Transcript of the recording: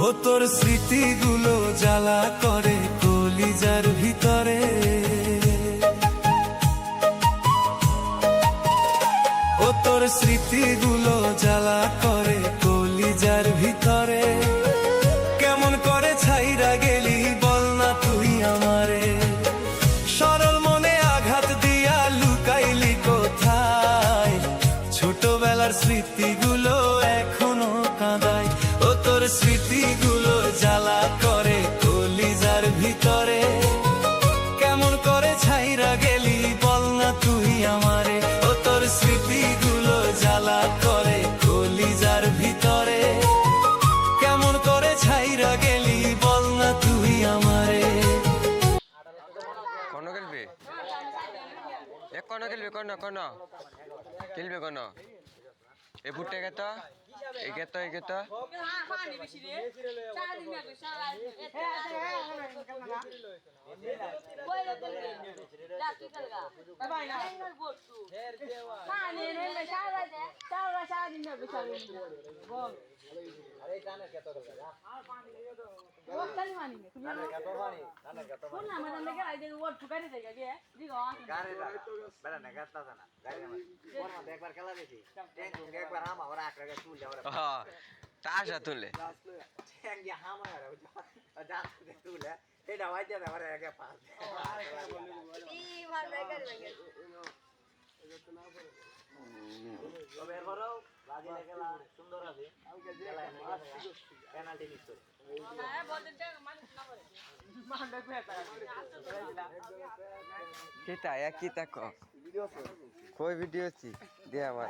ও তোর স্মৃতিগুলো জ্বালা করে কলিজার ভিতরে, ও তোর স্মৃতিগুলো জ্বালা করে কলিজার ভিতরে। কেমন করে ছাইরা গেলি বল না তুই আমারে, সরল মনে আঘাত দিয়া লুকাইলি কোথায়? ছোটবেলার স্মৃতিগুলো এখনো কাঁদায়, ও তোর স্মৃতিগুলো জ্বালা করে কলিজার ভিতরে। কেমন করে ছাইরা গেলি বল না তুই আমারে, ও তোর স্মৃতিগুলো জ্বালা করে কলিজার ভিতরে। কেমন করে ছাইরা গেলি বল না তুই আমারে। কোন খেলবি? এক কোন খেলবি? কোন খেলবি? কোন এই বুটে গেত এই গেত এই গেত তাসা তুলে কিতা একই তাক কই ভিডিও দে আমার।